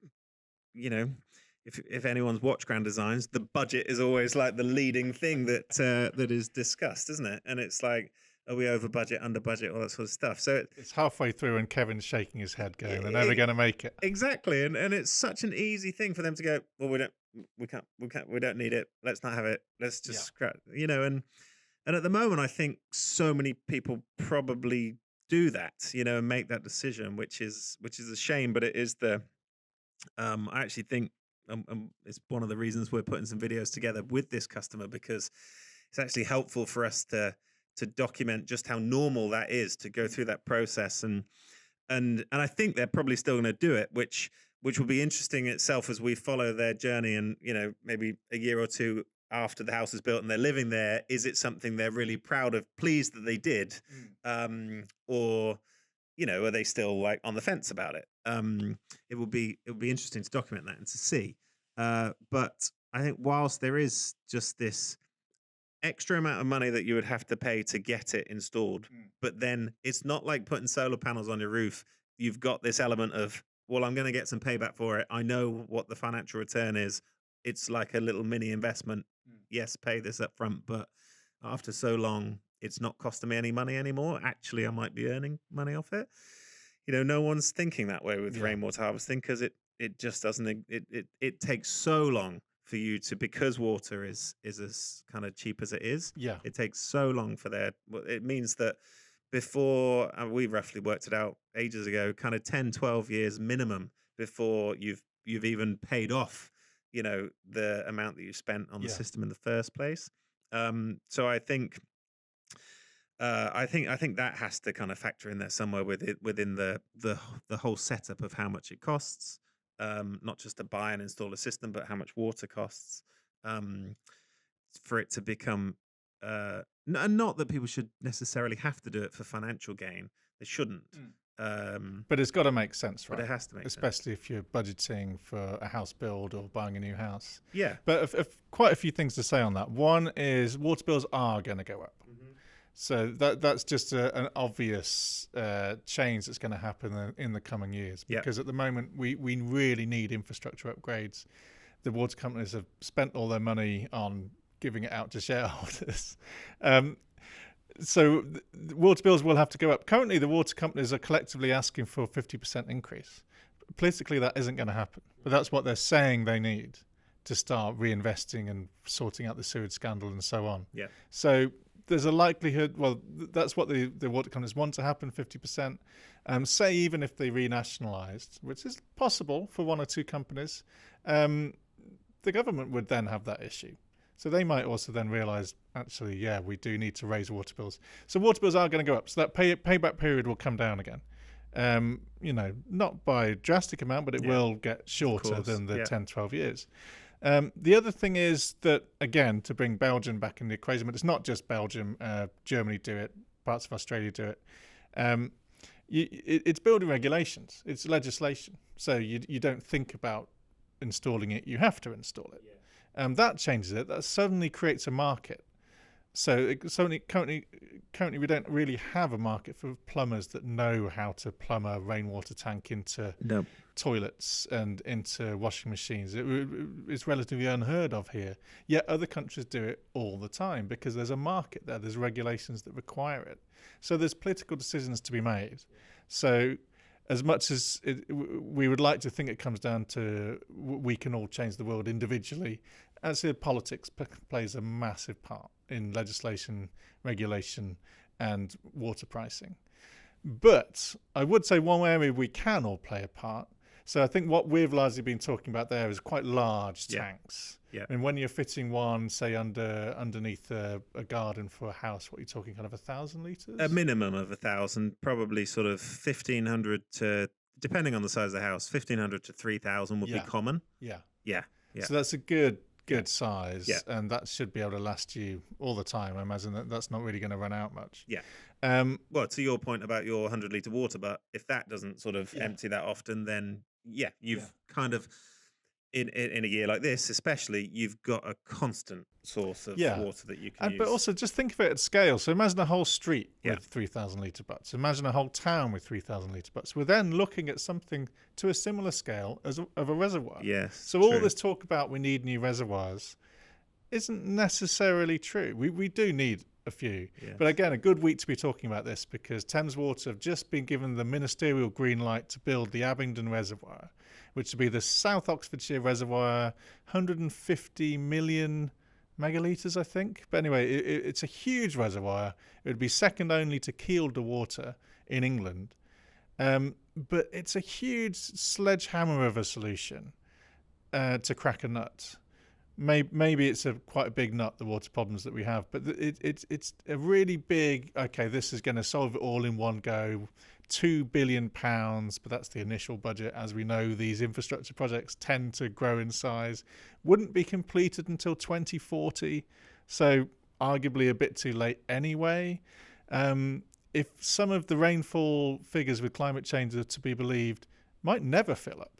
if anyone's watched Grand Designs, the budget is always like the leading thing that that is discussed, isn't it? And it's like, are we over budget, under budget, all that sort of stuff. So it's halfway through and Kevin's shaking his head going, they're never going to make it. Exactly. And it's such an easy thing for them to go, well, we don't need it. Let's not have it. Let's just scrap, and at the moment, I think so many people probably do that, and make that decision, which is a shame, but it is I actually think it's one of the reasons we're putting some videos together with this customer, because it's actually helpful for us to document just how normal that is to go through that process, and I think they're probably still going to do it, which will be interesting itself as we follow their journey, and maybe a year or two after the house is built and they're living there, is it something they're really proud of, pleased that they did, or are they still like on the fence about it? It will be interesting to document that and to see. But I think whilst there is just this extra amount of money that you would have to pay to get it installed, but then it's not like putting solar panels on your roof. You've got this element of, well, I'm going to get some payback for it. I know what the financial return is. It's like a little mini investment. Yes, pay this up front, but after so long, it's not costing me any money anymore. Actually, I might be earning money off it. No one's thinking that way with rainwater harvesting, because it just doesn't. It takes so long for you to, because water is as kind of cheap as it is. Yeah, it takes so long for it means that before, we roughly worked it out ages ago, kind of 10, 12 years minimum before you've even paid off, the amount that you spent on the system in the first place. So I think that has to kind of factor in there somewhere within the whole setup of how much it costs, not just to buy and install a system, but how much water costs, for it to become. And not that people should necessarily have to do it for financial gain. They shouldn't. But it's got to make sense, right? But it has to make sense. Especially if you're budgeting for a house build or buying a new house. Yeah. But quite a few things to say on that. One is water bills are going to go up. So that's just an obvious change that's going to happen in the coming years. Because at the moment, we really need infrastructure upgrades. The water companies have spent all their money on giving it out to shareholders. So the water bills will have to go up. Currently, the water companies are collectively asking for a 50% increase. Politically, that isn't going to happen. But that's what they're saying they need to start reinvesting and sorting out the sewage scandal and so on. Yeah. So there's a likelihood, well, that's what the water companies want to happen, 50%. Say even if they renationalised, which is possible for one or two companies, the government would then have that issue. So they might also then realise, actually, yeah, we do need to raise water bills. So water bills are going to go up. So that payback period will come down again. Not by a drastic amount, but it will get shorter than the 10, 12 years. The other thing is that, again, to bring Belgium back in the equation, but it's not just Belgium, Germany do it, parts of Australia do it. It's building regulations, it's legislation. So you don't think about installing it, you have to install it. That changes it, that suddenly creates a market. So currently we don't really have a market for plumbers that know how to plumb a rainwater tank into toilets and into washing machines. It's relatively unheard of here. Yet other countries do it all the time because there's a market there. There's regulations that require it. So there's political decisions to be made. So as much as we would like to think it comes down to we can all change the world individually, actually politics plays a massive part in legislation, regulation, and water pricing. But I would say one area we can all play a part. So I think what we've largely been talking about there is quite large tanks. Yeah. And when you're fitting one, say underneath a garden for a house, what are you talking, kind of 1,000 litres? A minimum of 1,000, probably sort of 1,500 to, depending on the size of the house, 1,500 to 3,000 would be common. Yeah. So that's a good size, and that should be able to last you all the time. I imagine that's not really going to run out much. Well, to your point about your 100-litre water, but if that doesn't sort of empty that often, then you've kind of in a year like this, especially, you've got a constant source of water that you can use. But also, just think of it at scale. So imagine a whole street with 3,000 litre butts. Imagine a whole town with 3,000 litre butts. We're then looking at something to a similar scale of a reservoir. Yes. So all this talk about we need new reservoirs isn't necessarily true. We do need a few. Yes. But again, a good week to be talking about this because Thames Water have just been given the ministerial green light to build the Abingdon Reservoir, which would be the South Oxfordshire Reservoir, 150 million megalitres, I think. But anyway, it's a huge reservoir. It would be second only to Kielder Water in England. But it's a huge sledgehammer of a solution to crack a nut. Maybe it's quite a big nut, the water problems that we have, but it's a really big, okay, this is going to solve it all in one go, £2 billion, but that's the initial budget. As we know, these infrastructure projects tend to grow in size, wouldn't be completed until 2040, so arguably a bit too late anyway. If some of the rainfall figures with climate change are to be believed, might never fill up.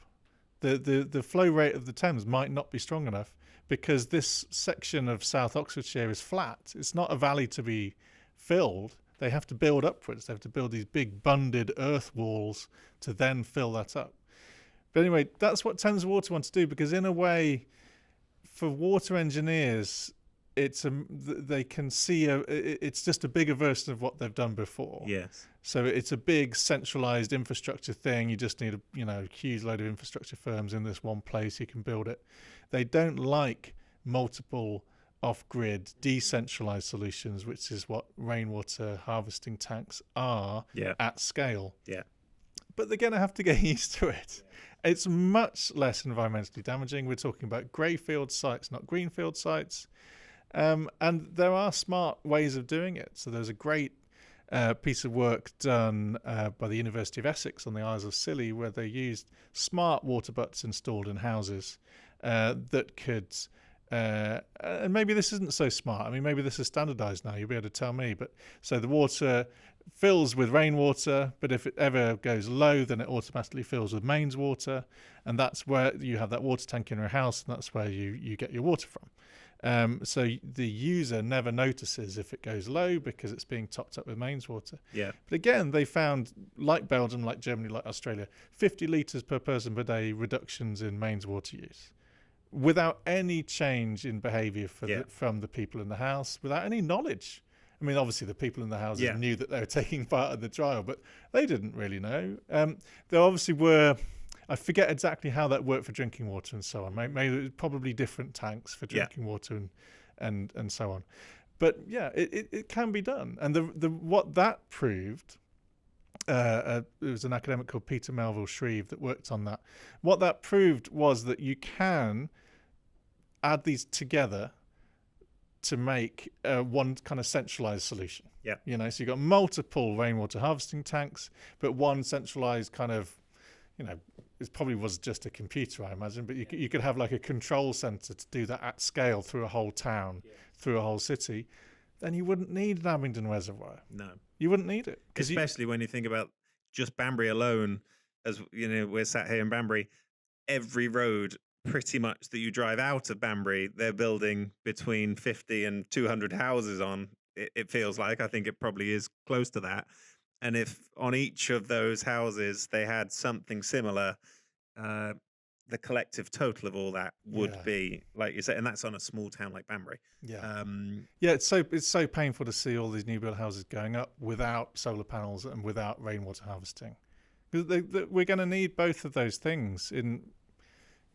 The flow rate of the Thames might not be strong enough because this section of South Oxfordshire is flat. It's not a valley to be filled. They have to build upwards. They have to build these big bunded earth walls to then fill that up. But anyway, that's what Thames Water wants to do because in a way, for water engineers, they can see it's just a bigger version of what they've done before. Yes. So it's a big centralized infrastructure thing. You just need a huge load of infrastructure firms in this one place. You can build it. They don't like multiple off-grid decentralized solutions, which is what rainwater harvesting tanks are at scale. Yeah. But they're going to have to get used to it. Yeah. It's much less environmentally damaging. We're talking about greyfield sites, not greenfield sites. And there are smart ways of doing it. So there's a great piece of work done by the University of Essex on the Isles of Scilly where they used smart water butts installed in houses that could, and maybe this isn't so smart. I mean, maybe this is standardized now. You'll be able to tell me. But so the water fills with rainwater, but if it ever goes low, then it automatically fills with mains water. And that's where you have that water tank in your house, and that's where you get your water from. So the user never notices if it goes low because it's being topped up with mains water. Yeah. But again, they found, like Belgium, like Germany, like Australia, 50 litres per person per day reductions in mains water use without any change in behaviour from the people in the house, without any knowledge. I mean, obviously the people in the houses knew that they were taking part in the trial, but they didn't really know. There obviously were, I forget exactly how that worked for drinking water and so on. Maybe probably different tanks for drinking water and so on. But yeah, it can be done. And the what that proved, it was an academic called Peter Melville Shreve that worked on that. What that proved was that you can add these together to make one kind of centralized solution. Yeah. You know, so you've got multiple rainwater harvesting tanks, but one centralized kind of, you know, it probably was just a computer, I imagine, but you could have like a control center to do that at scale through a whole town, through a whole city. Then you wouldn't need an Abingdon reservoir. No. You wouldn't need it. Especially when you think about just Banbury alone, as you know, we're sat here in Banbury, every road pretty much that you drive out of Banbury, they're building between 50 and 200 houses on. It feels like, I think it probably is close to that. And if on each of those houses they had something similar, the collective total of all that would be, like you said, and that's on a small town like Banbury. Yeah. It's so painful to see all these new build houses going up without solar panels and without rainwater harvesting. We're going to need both of those things in,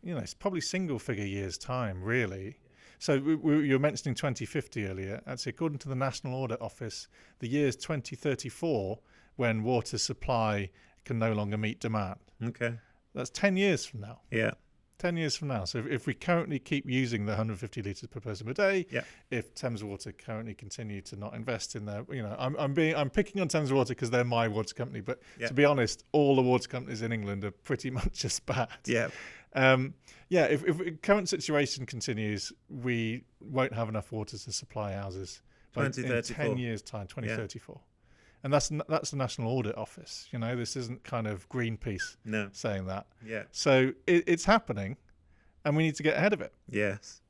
you know, it's probably single figure years time, really. So you were mentioning 2050 earlier. Actually, according to the National Audit Office, the year is 2034 when water supply can no longer meet demand. Okay. That's 10 years from now. Yeah. 10 years from now. So if we currently keep using the 150 litres per person per day, yeah. If Thames Water currently continue to not invest in their, you know, I'm picking on Thames Water because they're my water company, but to be honest, all the water companies in England are pretty much just bad. Yeah. If current situation continues, we won't have enough water to supply houses in 10 years' time, 2034. Yeah. And that's the National Audit Office. You know, this isn't kind of Greenpeace saying that. Yeah. So it's happening, and we need to get ahead of it. Yes.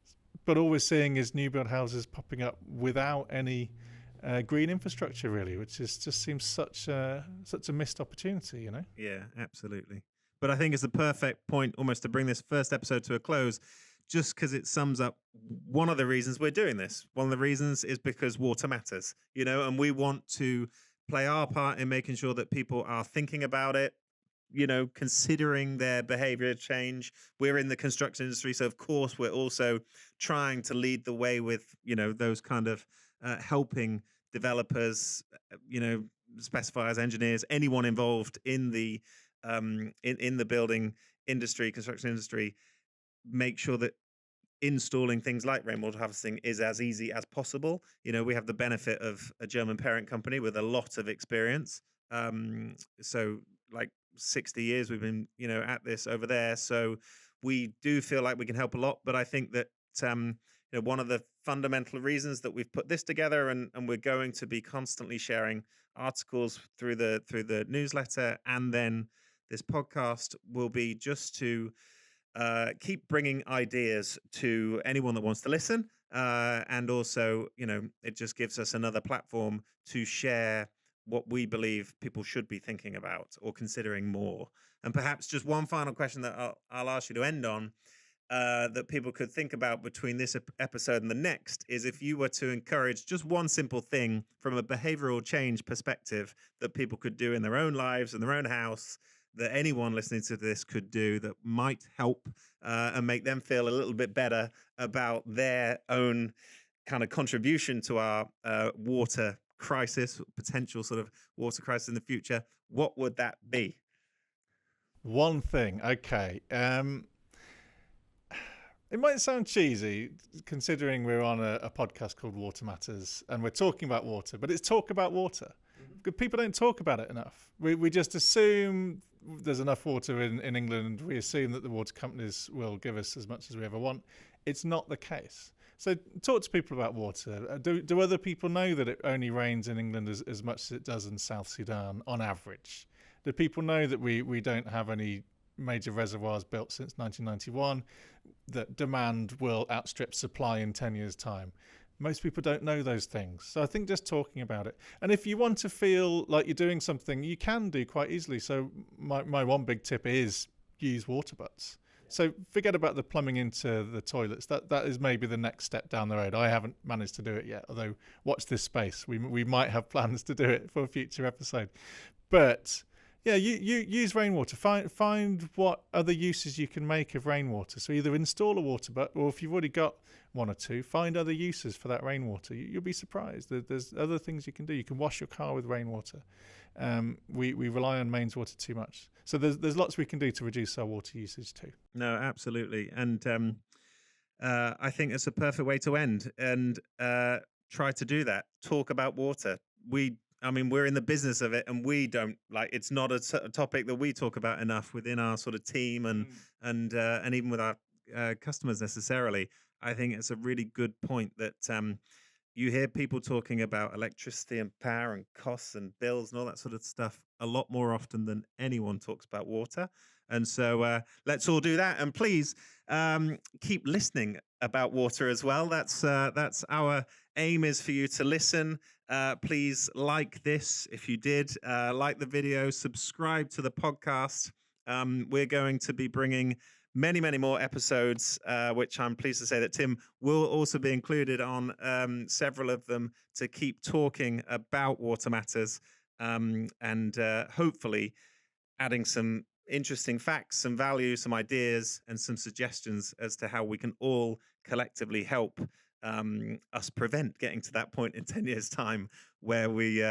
But all we're seeing is new build houses popping up without any green infrastructure, really, which just seems such a missed opportunity. You know. Yeah, absolutely. But I think it's the perfect point almost to bring this first episode to a close, just because it sums up one of the reasons we're doing this. One of the reasons is because water matters, you know, and we want to play our part in making sure that people are thinking about it, you know, considering their behavior change. We're in the construction industry, so of course we're also trying to lead the way with, you know, those kind of helping developers, you know, specifiers, engineers, anyone involved in the in the building industry, construction industry, make sure that installing things like rainwater harvesting is as easy as possible. You know, we have the benefit of a German parent company with a lot of experience. So like 60 years we've been, you know, at this over there. So we do feel like we can help a lot. But I think that, you know, one of the fundamental reasons that we've put this together, and we're going to be constantly sharing articles through the newsletter, and then this podcast will be just to keep bringing ideas to anyone that wants to listen. And also, you know, it just gives us another platform to share what we believe people should be thinking about or considering more. And perhaps just one final question that I'll ask you to end on, that people could think about between this episode and the next, is if you were to encourage just one simple thing from a behavioral change perspective that people could do in their own lives, in their own house, that anyone listening to this could do that might help and make them feel a little bit better about their own kind of contribution to our water crisis, potential sort of water crisis in the future, what would that be? One thing, okay. It might sound cheesy considering we're on a podcast called Water Matters and we're talking about water, but it's talk about water. People don't talk about it enough. We just assume there's enough water in England. We assume that the water companies will give us as much as we ever want. It's not the case. So talk to people about water. Do other people know that it only rains in England as much as it does in South Sudan on average? Do people know that we don't have any major reservoirs built since 1991, that demand will outstrip supply in 10 years' time. Most people don't know those things. So I think just talking about it. And if you want to feel like you're doing something, you can do quite easily. So my one big tip is use water butts. So forget about the plumbing into the toilets. That is maybe the next step down the road. I haven't managed to do it yet, although watch this space. We might have plans to do it for a future episode. But yeah, you use rainwater. Find what other uses you can make of rainwater. So either install a water butt, or if you've already got one or two, find other uses for that rainwater. You'll be surprised. There's other things you can do. You can wash your car with rainwater. We rely on mains water too much. So there's lots we can do to reduce our water usage too. No, absolutely. And I think it's a perfect way to end, and try to do that. Talk about water. We're in the business of it, and we don't it's not a topic that we talk about enough within our sort of team and even with our customers necessarily. I think it's a really good point that you hear people talking about electricity and power and costs and bills and all that sort of stuff a lot more often than anyone talks about water. And so let's all do that. And please keep listening about water as well. That's our aim, is for you to listen. Please like this if you did. Like the video, subscribe to the podcast. We're going to be bringing many, many more episodes, which I'm pleased to say that Tim will also be included on, several of them, to keep talking about water matters, and hopefully adding some interesting facts, some value, some ideas, and some suggestions as to how we can all collectively help us prevent getting to that point in 10 years' time where we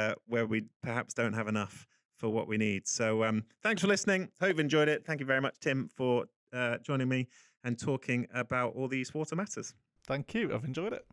perhaps don't have enough for what we need. So thanks for listening. Hope you enjoyed it. Thank you very much, Tim, for joining me and talking about all these water matters. Thank you. I've enjoyed it.